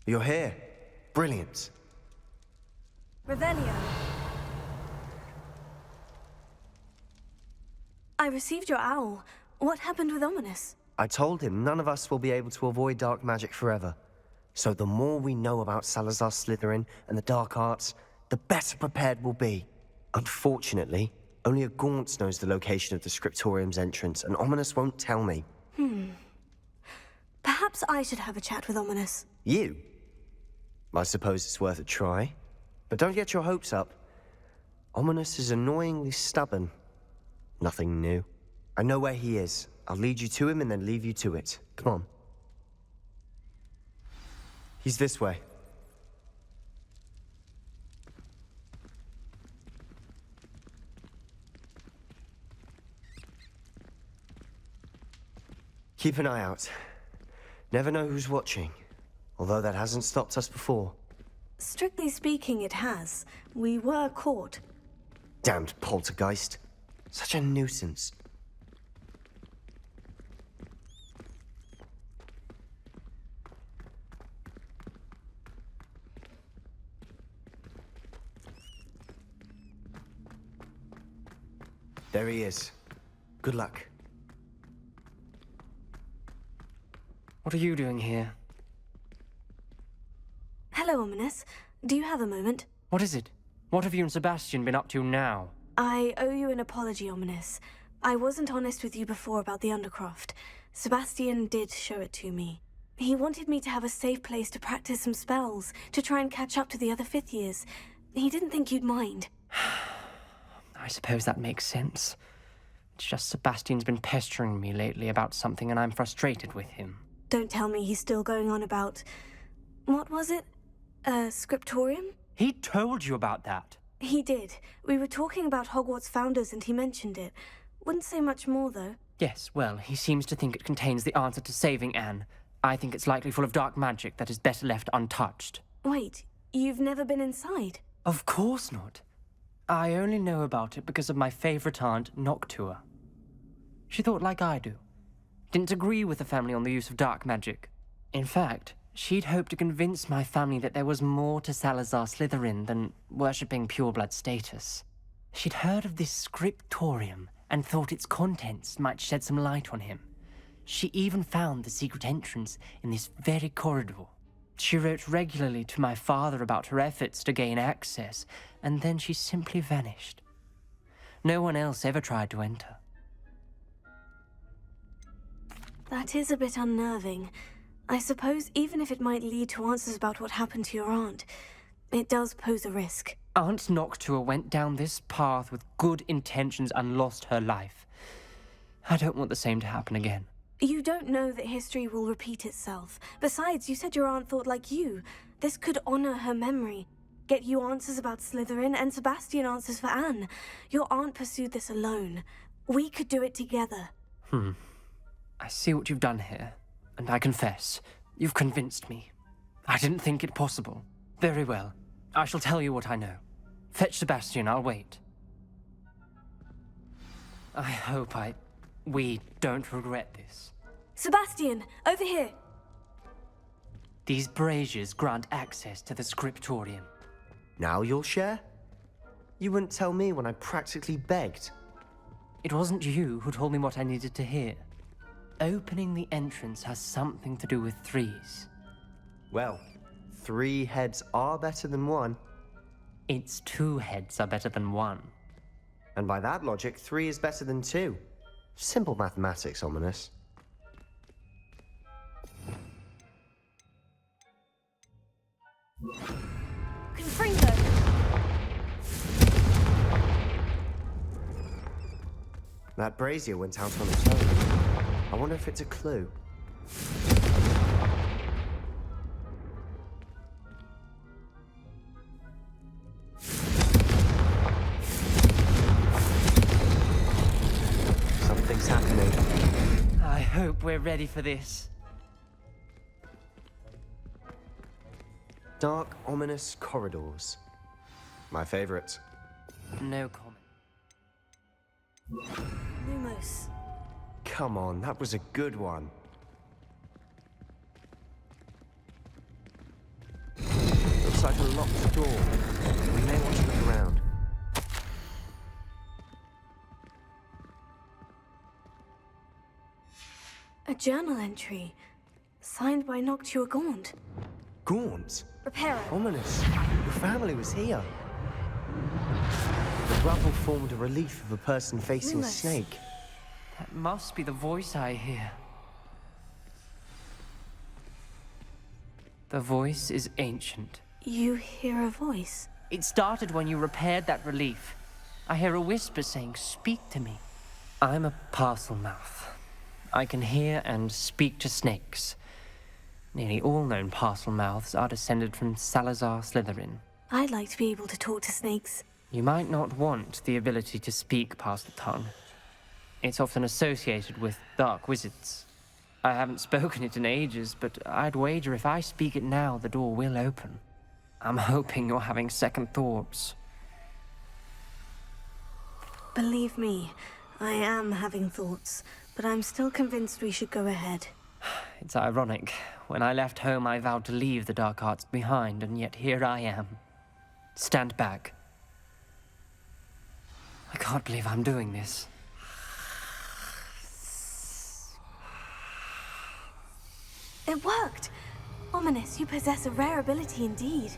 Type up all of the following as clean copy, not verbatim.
You're here. Brilliant. Revelio. I received your owl. What happened with Ominis? I told him none of us will be able to avoid dark magic forever. So the more we know about Salazar Slytherin and the dark arts, the better prepared we'll be. Unfortunately, only a Gaunt knows the location of the Scriptorium's entrance, and Ominis won't tell me. Perhaps I should have a chat with Ominis. You? I suppose it's worth a try. But don't get your hopes up. Ominis is annoyingly stubborn. Nothing new. I know where he is. I'll lead you to him and then leave you to it. Come on. He's this way. Keep an eye out. Never know who's watching. Although that hasn't stopped us before. Strictly speaking, it has. We were caught. Damned poltergeist. Such a nuisance. There he is. Good luck. What are you doing here? Hello, Ominis. Do you have a moment? What is it? What have you and Sebastian been up to now? I owe you an apology, Ominis. I wasn't honest with you before about the Undercroft. Sebastian did show it to me. He wanted me to have a safe place to practice some spells, to try and catch up to the other fifth years. He didn't think you'd mind. I suppose that makes sense. It's just Sebastian's been pestering me lately about something and I'm frustrated with him. Don't tell me he's still going on about... What was it? Scriptorium? He told you about that? He did. We were talking about Hogwarts founders and he mentioned it. Wouldn't say much more, though. Yes, well, he seems to think it contains the answer to saving Anne. I think it's likely full of dark magic that is better left untouched. Wait, you've never been inside? Of course not. I only know about it because of my favorite aunt, Noctua. She thought like I do. Didn't agree with the family on the use of dark magic. In fact, she'd hoped to convince my family that there was more to Salazar Slytherin than worshipping pureblood status. She'd heard of this scriptorium and thought its contents might shed some light on him. She even found the secret entrance in this very corridor. She wrote regularly to my father about her efforts to gain access, and then she simply vanished. No one else ever tried to enter. That is a bit unnerving. I suppose even if it might lead to answers about what happened to your aunt, it does pose a risk. Aunt Noctua went down this path with good intentions and lost her life. I don't want the same to happen again. You don't know that history will repeat itself. Besides, you said your aunt thought like you. This could honor her memory. Get you answers about Slytherin and Sebastian answers for Anne. Your aunt pursued this alone. We could do it together. I see what you've done here, and I confess, you've convinced me. I didn't think it possible. Very well. I shall tell you what I know. Fetch Sebastian, I'll wait. I hope we don't regret this. Sebastian, over here! These braziers grant access to the scriptorium. Now you'll share? You wouldn't tell me when I practically begged. It wasn't you who told me what I needed to hear. Opening the entrance has something to do with threes. Well, 3 heads are better than 1. It's 2 heads are better than 1. And by that logic, 3 is better than 2. Simple mathematics, Ominis. Confringo! That brazier went out on its own. I wonder if it's a clue. Something's happening. I hope we're ready for this. Dark, ominous corridors. My favorite. No comment. Lumos. Come on, that was a good one. like a locked door. We may want to look around. A journal entry, signed by Noctua Gaunt. Gaunt? Reparo. Ominis, your family was here. The rubble formed a relief of a person facing a Lumos. snake. That must be the voice I hear. The voice is ancient. You hear a voice? It started when you repaired that relief. I hear a whisper saying, "Speak to me." I'm a parcel mouth. I can hear and speak to snakes. Nearly all known parcel mouths are descended from Salazar Slytherin. I'd like to be able to talk to snakes. You might not want the ability to speak parcel tongue. It's often associated with dark wizards. I haven't spoken it in ages, but I'd wager if I speak it now, the door will open. I'm hoping you're having second thoughts. Believe me, I am having thoughts, but I'm still convinced we should go ahead. It's ironic. When I left home, I vowed to leave the dark arts behind, and yet here I am. Stand back. I can't believe I'm doing this. It worked! Ominis, you possess a rare ability indeed.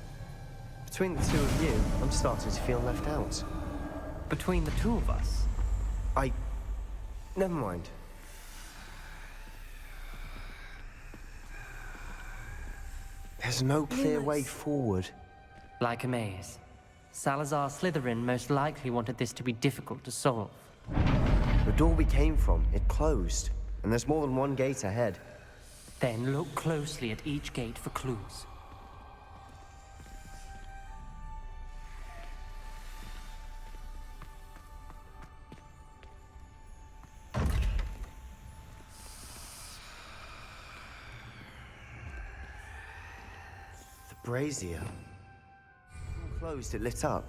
Between the two of you, I'm starting to feel left out. Between the two of us, Never mind. There's no clear way forward. like a maze. Salazar Slytherin most likely wanted this to be difficult to solve. The door we came from, it closed. And there's more than one gate ahead. Then look closely at each gate for clues. The brazier. Closed, it lit up.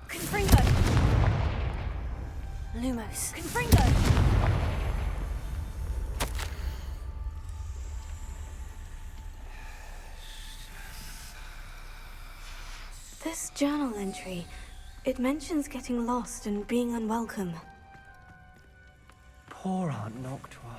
Confringo! Lumos. Confringo! This journal entry, it mentions getting lost and being unwelcome. Poor Aunt Noctua.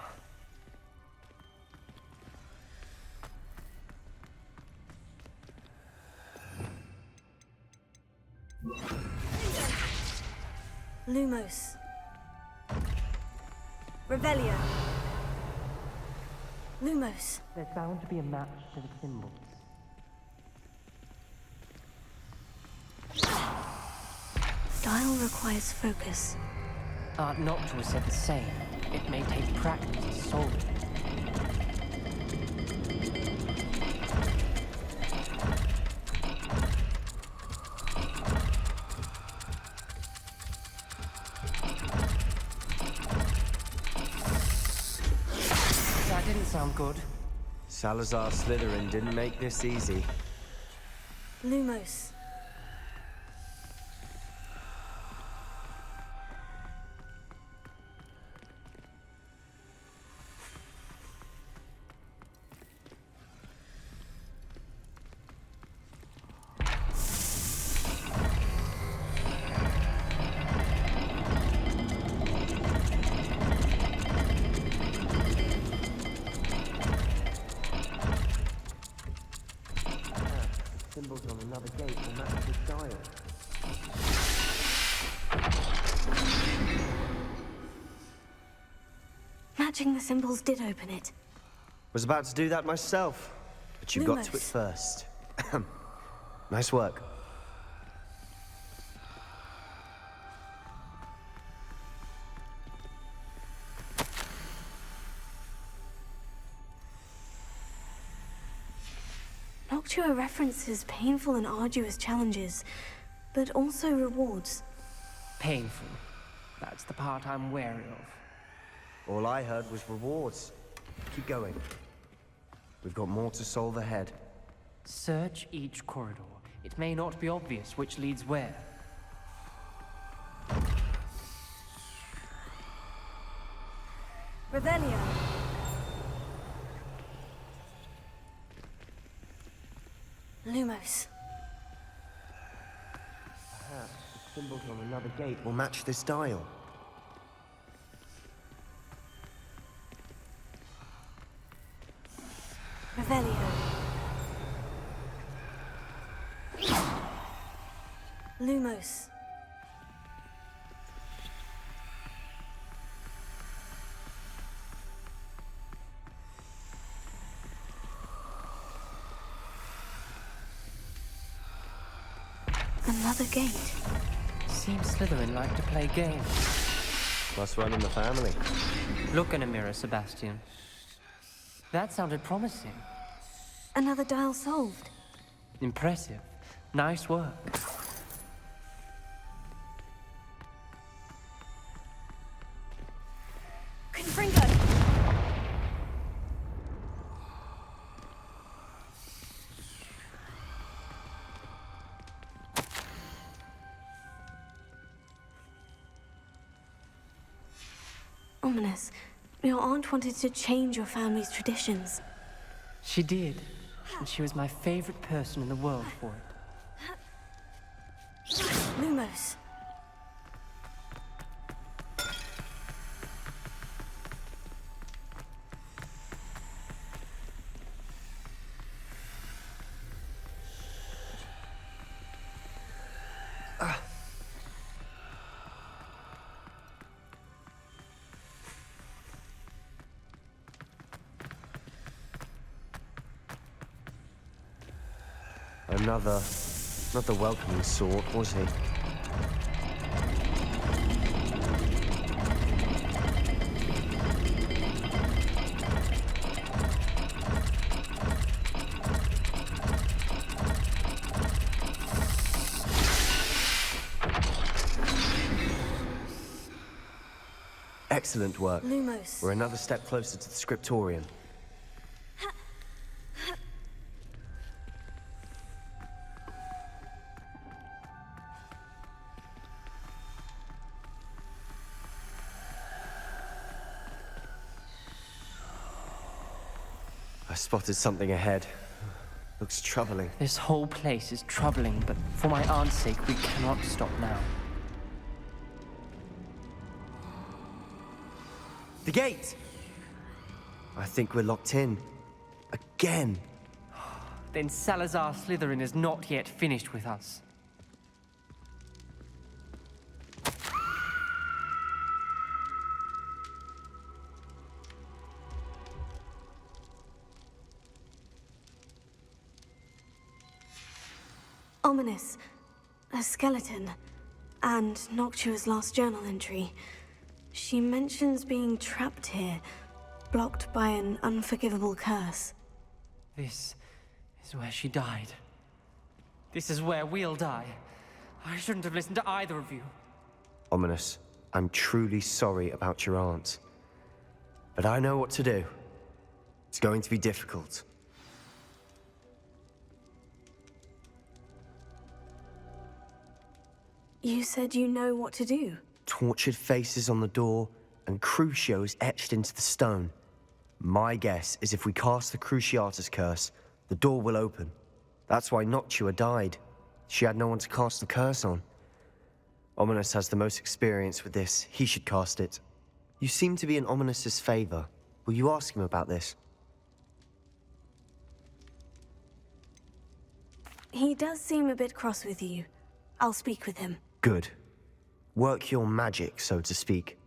Lumos. Revelio. Lumos. There's bound to be a match to the symbols. Dial requires focus. Aunt Noctua said the same. It may take practice to solve it. That didn't sound good. Salazar Slytherin didn't make this easy. Lumos. Symbols on another gate will match this dial. Matching the symbols did open it. Was about to do that myself, but you got to it Lumos. first. Nice work. Noctua references painful and arduous challenges, but also rewards. Painful. That's the part I'm wary of. All I heard was rewards. Keep going. We've got more to solve ahead. Search each corridor. It may not be obvious which leads where. Revelio. Lumos. Perhaps the symbols on another gate will match this dial. Revelio. Lumos. Another gate. Seems Slytherin like to play games. Must run in the family. Look in a mirror, Sebastian. That sounded promising. Another dial solved. Impressive. Nice work. Confringo! Ominis, your aunt wanted to change your family's traditions. She did. And she was my favorite person in the world for it. Lumos. Not the welcoming sort, was he? Excellent work. Lumos. We're another step closer to the scriptorium. I spotted something ahead. Looks troubling. This whole place is troubling, but for my aunt's sake, we cannot stop now. The gate! I think we're locked in. Again. Then Salazar Slytherin is not yet finished with us. Ominis. A skeleton. And Noctua's last journal entry. She mentions being trapped here, blocked by an unforgivable curse. This is where she died. This is where we'll die. I shouldn't have listened to either of you. Ominis, I'm truly sorry about your aunt. But I know what to do. It's going to be difficult. You said you know what to do. Tortured faces on the door and Crucios etched into the stone. My guess is if we cast the Cruciatus curse, the door will open. That's why Noctua died. She had no one to cast the curse on. Ominis has the most experience with this. He should cast it. You seem to be in Ominis's favor. Will you ask him about this? He does seem a bit cross with you. I'll speak with him. Good. Work your magic, so to speak.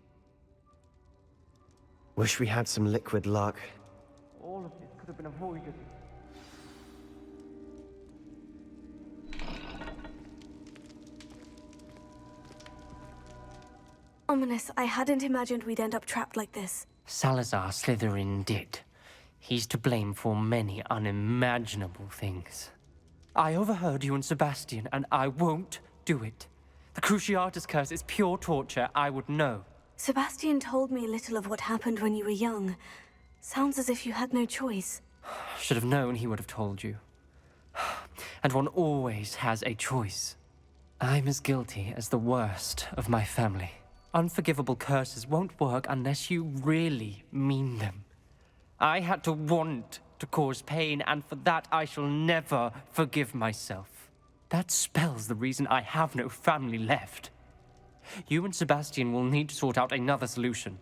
Wish we had some liquid luck. All of this could have been avoided. Ominis, I hadn't imagined we'd end up trapped like this. Salazar Slytherin did. He's to blame for many unimaginable things. I overheard you and Sebastian, and I won't do it. The Cruciatus curse is pure torture, I would know. Sebastian told me a little of what happened when you were young. Sounds as if you had no choice. Should have known he would have told you. And one always has a choice. I'm as guilty as the worst of my family. Unforgivable curses won't work unless you really mean them. I had to want to cause pain, and for that I shall never forgive myself. That spell's the reason I have no family left. You and Sebastian will need to sort out another solution.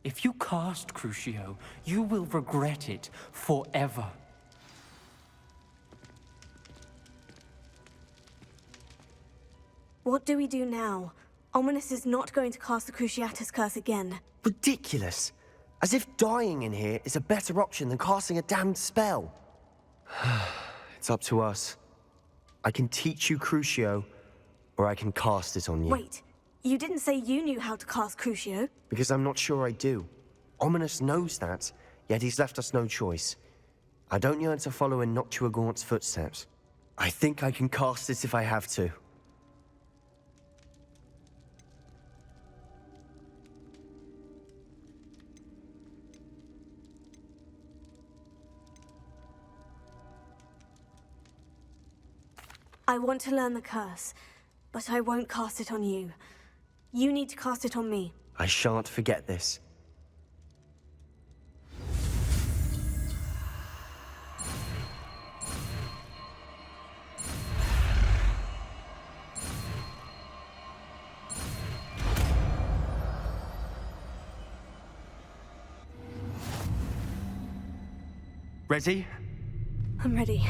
If you cast Crucio, you will regret it forever. What do we do now? Ominis is not going to cast the Cruciatus Curse again. Ridiculous. As if dying in here is a better option than casting a damned spell. It's up to us. I can teach you Crucio, or I can cast it on you. Wait, you didn't say you knew how to cast Crucio? Because I'm not sure I do. Ominis knows that, yet he's left us no choice. I don't yearn to follow in Noctua Gaunt's footsteps. I think I can cast it if I have to. I want to learn the curse, but I won't cast it on you. You need to cast it on me. I shan't forget this. Ready? I'm ready.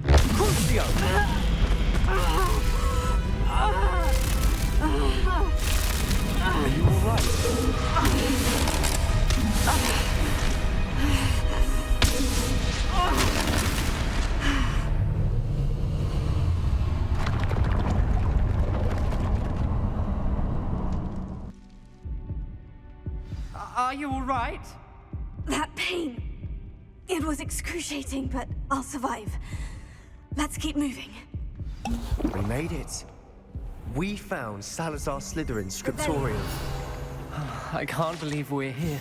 Crucio! Are you alright? Are you all right? That pain. It was excruciating, but I'll survive. Let's keep moving. We made it. We found Salazar Slytherin's scriptorium. I can't believe we're here.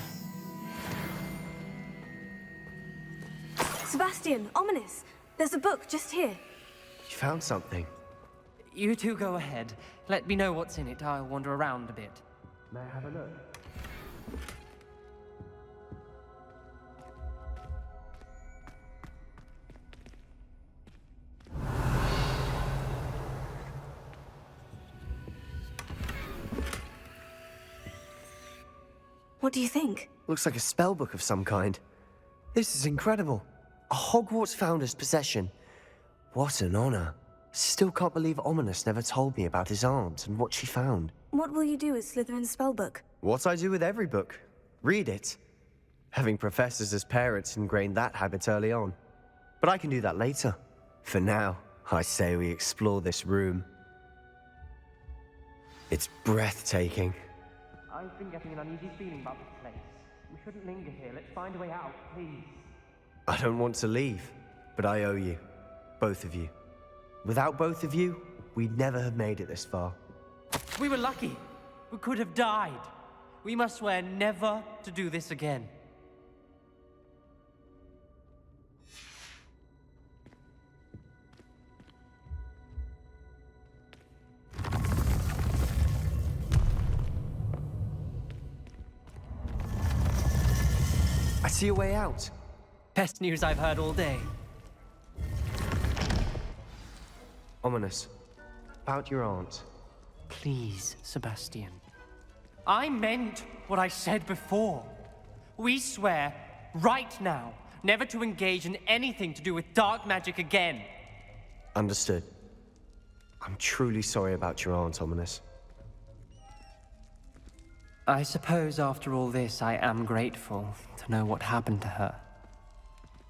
Sebastian, Ominis, there's a book just here. You found something. You two go ahead. Let me know what's in it. I'll wander around a bit. May I have a look? What do you think? Looks like a spellbook of some kind. This is incredible. A Hogwarts founder's possession. What an honor. Still can't believe Ominis never told me about his aunt and what she found. What will you do with Slytherin's spellbook? What I do with every book. Read it. Having professors as parents ingrained that habit early on. But I can do that later. For now, I say we explore this room. It's breathtaking. I've been getting an uneasy feeling about this place. We shouldn't linger here. Let's find a way out, please. I don't want to leave, but I owe you. Both of you. Without both of you, we'd never have made it this far. We were lucky. We could have died. We must swear never to do this again. I see a way out. Best news I've heard all day. Ominis, about your aunt. Please, Sebastian. I meant what I said before. We swear, right now, never to engage in anything to do with dark magic again. Understood. I'm truly sorry about your aunt, Ominis. I suppose after all this, I am grateful to know what happened to her.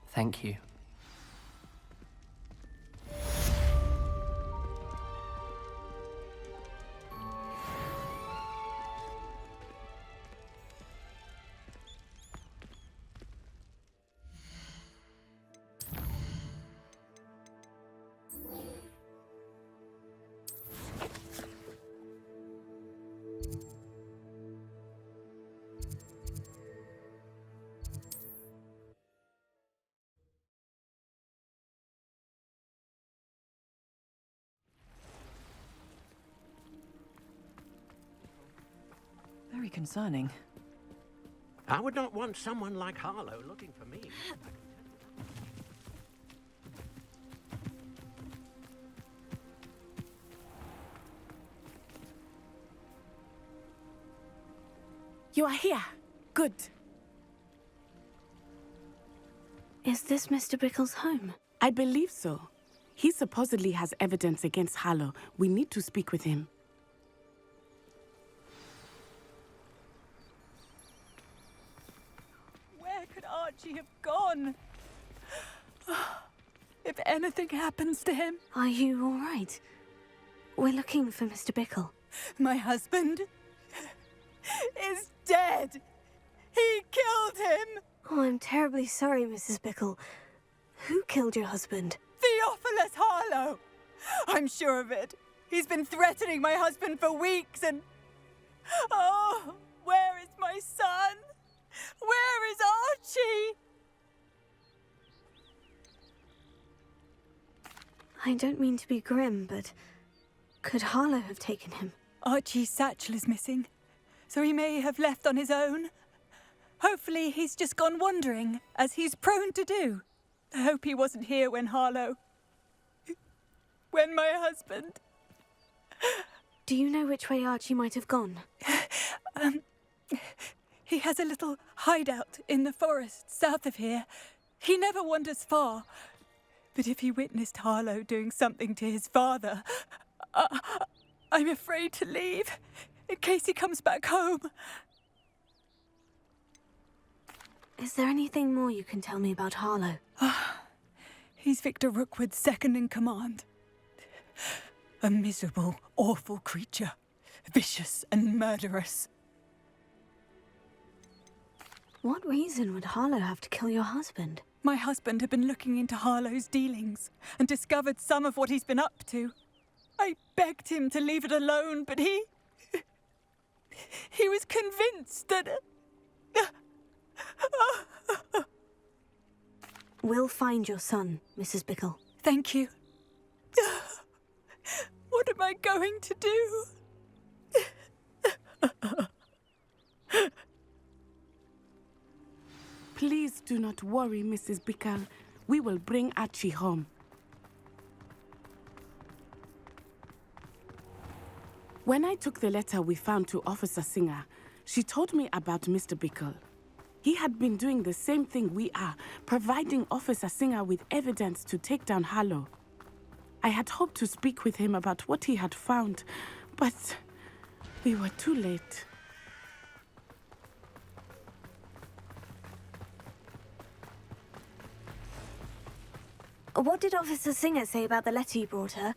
Thank you. concerning. I would not want someone like Harlow looking for me. You are here. Good. Is this Mr. Bickle's home? I believe so. He supposedly has evidence against Harlow. We need to speak with him. Where could Archie have gone? If anything happens to him... Are you all right? We're looking for Mr. Bickle. My husband is dead. He killed him. Oh, I'm terribly sorry, Mrs. Bickle. Who killed your husband? Theophilus Harlow. I'm sure of it. He's been threatening my husband for weeks and... Oh, where is my son? Where is Archie? I don't mean to be grim, but could Harlow have taken him? Archie's satchel is missing, so he may have left on his own. Hopefully he's just gone wandering, as he's prone to do. I hope he wasn't here when when my husband... Do you know which way Archie might have gone? He has a little hideout in the forest south of here. He never wanders far. But if he witnessed Harlow doing something to his father, I'm afraid to leave, in case he comes back home. Is there anything more you can tell me about Harlow? He's Victor Rookwood's second in command. A miserable, awful creature. Vicious and murderous. What reason would Harlow have to kill your husband? My husband had been looking into Harlow's dealings and discovered some of what he's been up to. I begged him to leave it alone, but he was convinced that... We'll find your son, Mrs. Bickle. Thank you. What am I going to do? Please do not worry, Mrs. Bickle. We will bring Archie home. When I took the letter we found to Officer Singer, she told me about Mr. Bickle. He had been doing the same thing we are, providing Officer Singer with evidence to take down Harlow. I had hoped to speak with him about what he had found, but we were too late. What did Officer Singer say about the letter you brought her?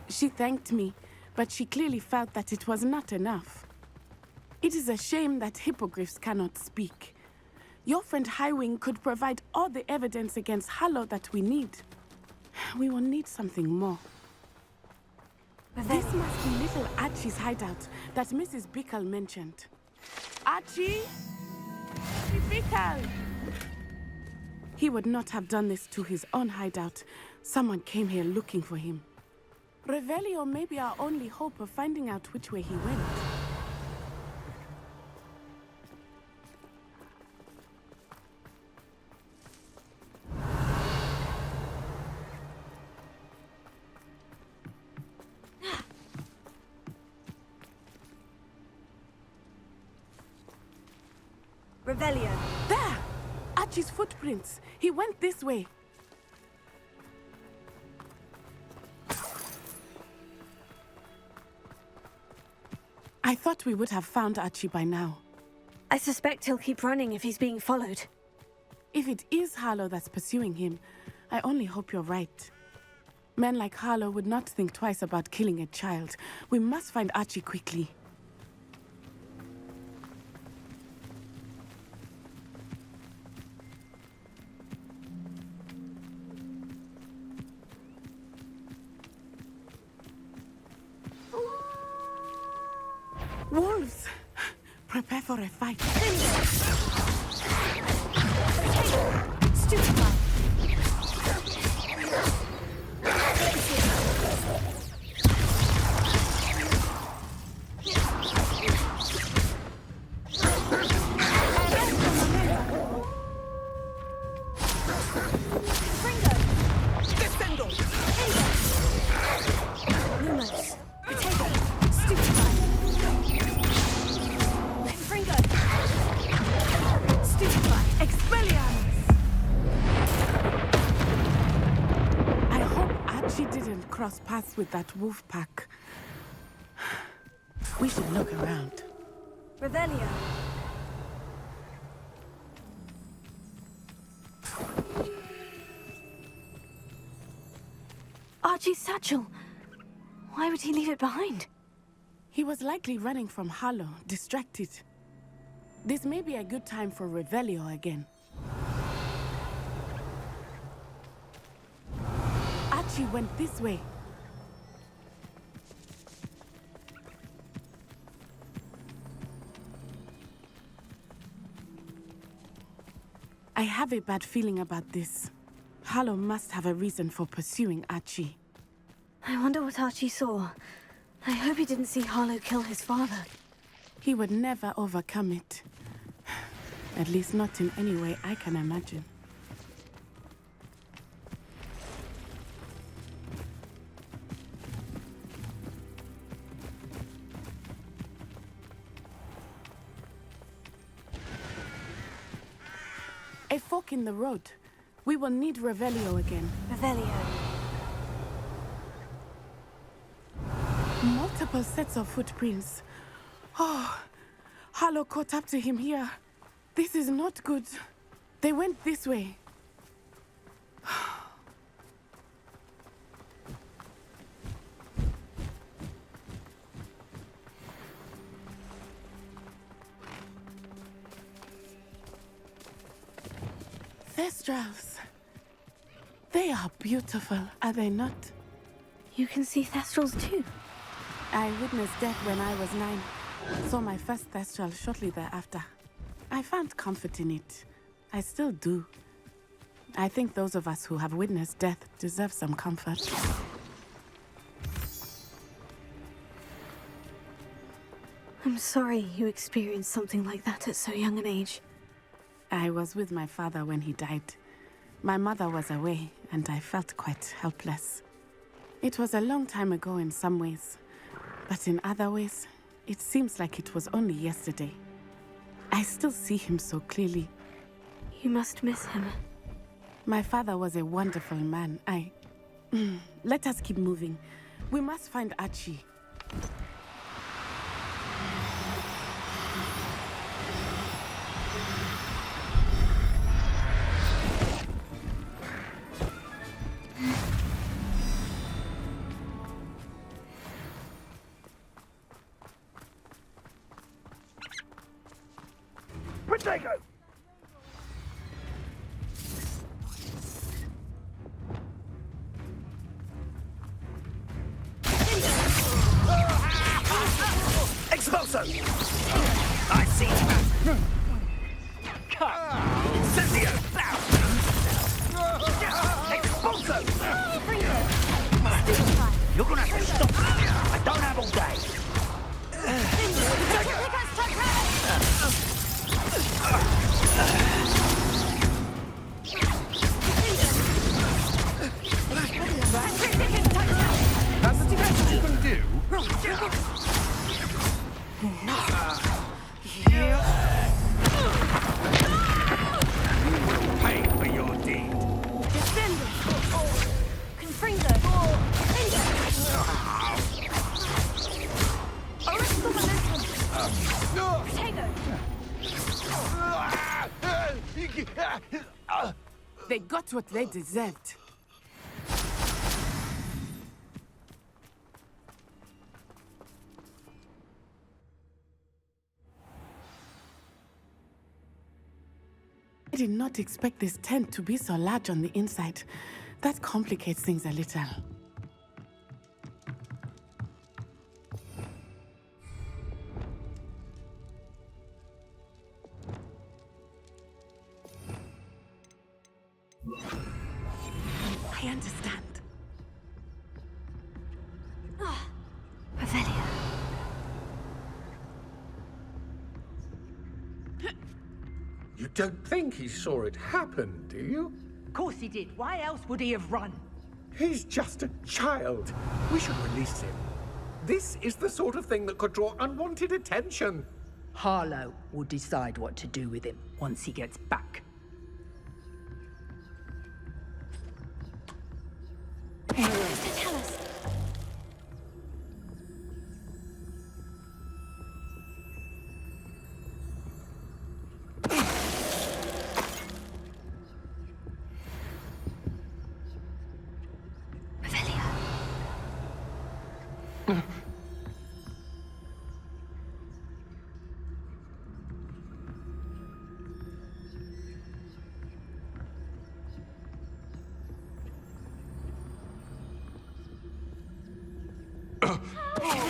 She thanked me, but she clearly felt that it was not enough. It is a shame that hippogriffs cannot speak. Your friend Highwing could provide all the evidence against Harlow that we need. We will need something more. This must be little Archie's hideout that Mrs. Bickle mentioned. Archie? Archie Bickle! He would not have done this to his own hideout. Someone came here looking for him. Revelio may be our only hope of finding out which way he went. Revelio. There! Archie's footprints. He went this way. I thought we would have found Archie by now. I suspect he'll keep running if he's being followed. If it is Harlow that's pursuing him, I only hope you're right. Men like Harlow would not think twice about killing a child. We must find Archie quickly. Wolves! Prepare for a fight. Satchel! Lumos. Potato. Stupefy. Confringo. Stupefy. Expelliarmus! I hope Archie didn't cross paths with that wolf pack. We should look around. Revelio. Archie's satchel. Why would he leave it behind? He was likely running from Harlow, distracted. This may be a good time for Revelio again. Archie went this way. I have a bad feeling about this. Harlow must have a reason for pursuing Archie. I wonder what Archie saw. I hope he didn't see Harlow kill his father. He would never overcome it. At least not in any way I can imagine. A fork in the road. We will need Revelio again. Revelio. Multiple sets of footprints. Oh, Harlow caught up to him here. This is not good. They went this way. Thestrals. They are beautiful, are they not? You can see Thestrals too. I witnessed death when I was 9. Saw my first Thestral shortly thereafter. I found comfort in it. I still do. I think those of us who have witnessed death deserve some comfort. I'm sorry you experienced something like that at so young an age. I was with my father when he died. My mother was away, and I felt quite helpless. It was a long time ago in some ways, but in other ways, it seems like it was only yesterday. I still see him so clearly. You must miss him. My father was a wonderful man. Let us keep moving. We must find Archie. Potato! Expulso! I see that! Incendio! Expulso! You're gonna have to stop! I don't have all day! That's the best you can do. You will pay for your deed. Confringo. They got what they deserved. I did not expect this tent to be so large on the inside. That complicates things a little. I understand. Revelio. You don't think he saw it happen, do you? Of course he did. Why else would he have run? He's just a child. We should release him. This is the sort of thing that could draw unwanted attention. Harlow will decide what to do with him once he gets back. Mr. Tell us.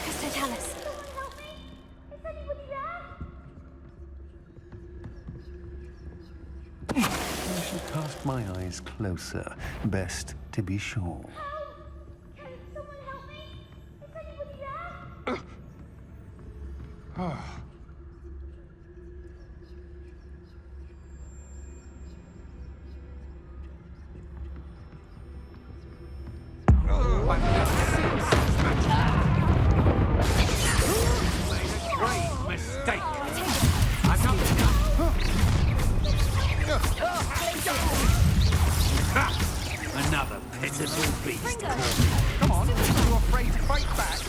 Mr. Tell us. Someone help me! Is anybody there? I should cast my eyes closer. Best to be sure. Can someone help me? Is anybody there? Great mistake. I've got another pitiful beast. Come on, are you afraid to fight back?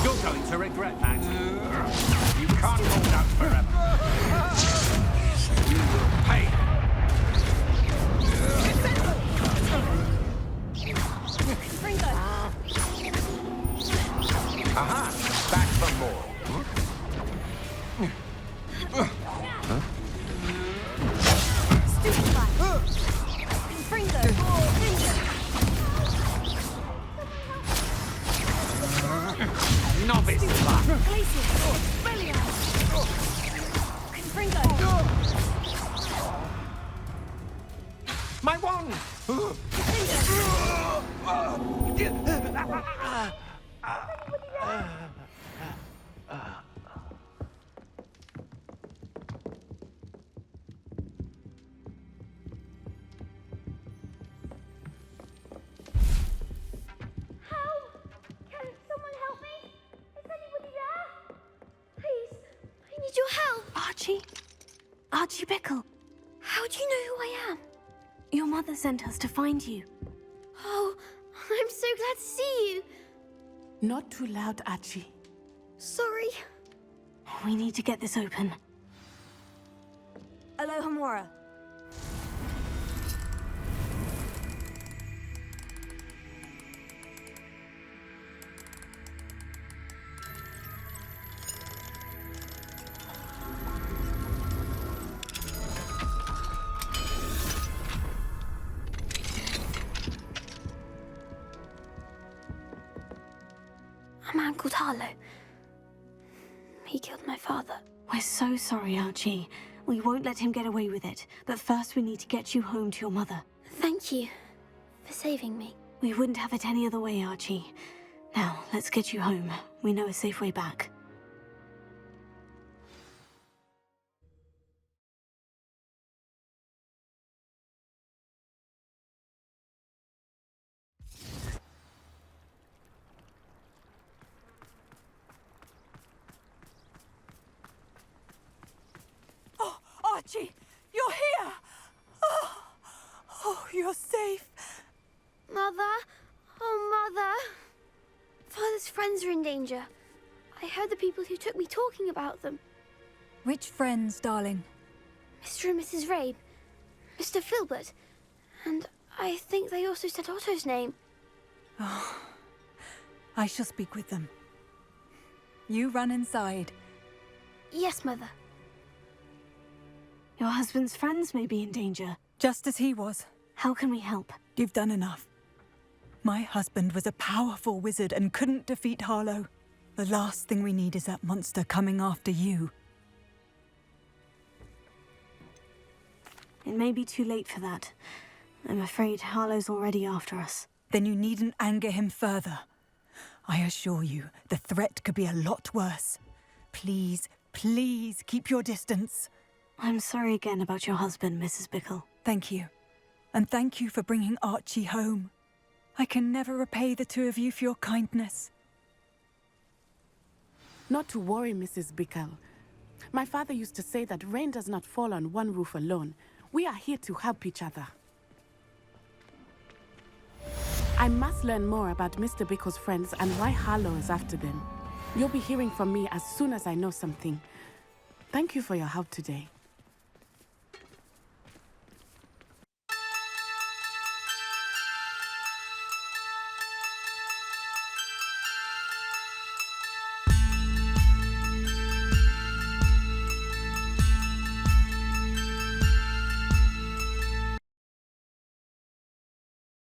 You're going to regret that. You can't hold out forever. You will pay. Aha! Back for more. Novice luck. My wand! Archie Bickle. How do you know who I am? Your mother sent us to find you. Oh, I'm so glad to see you. Not too loud, Archie. Sorry. We need to get this open. Alohomora. A man called Harlow. He killed my father. We're so sorry, Archie. We won't let him get away with it. But first we need to get you home to your mother. Thank you for saving me. We wouldn't have it any other way, Archie. Now, let's get you home. We know a safe way back. Archie, you're here! Oh, you're safe. Mother? Oh, Mother. Father's friends are in danger. I heard the people who took me talking about them. Which friends, darling? Mr. and Mrs. Rabe, Mr. Filbert, and I think they also said Otto's name. Oh, I shall speak with them. You run inside. Yes, Mother. Your husband's friends may be in danger. Just as he was. How can we help? You've done enough. My husband was a powerful wizard and couldn't defeat Harlow. The last thing we need is that monster coming after you. It may be too late for that. I'm afraid Harlow's already after us. Then you needn't anger him further. I assure you, the threat could be a lot worse. Please, please keep your distance. I'm sorry again about your husband, Mrs. Bickle. Thank you. And thank you for bringing Archie home. I can never repay the two of you for your kindness. Not to worry, Mrs. Bickle. My father used to say that rain does not fall on one roof alone. We are here to help each other. I must learn more about Mr. Bickle's friends and why Harlow is after them. You'll be hearing from me as soon as I know something. Thank you for your help today.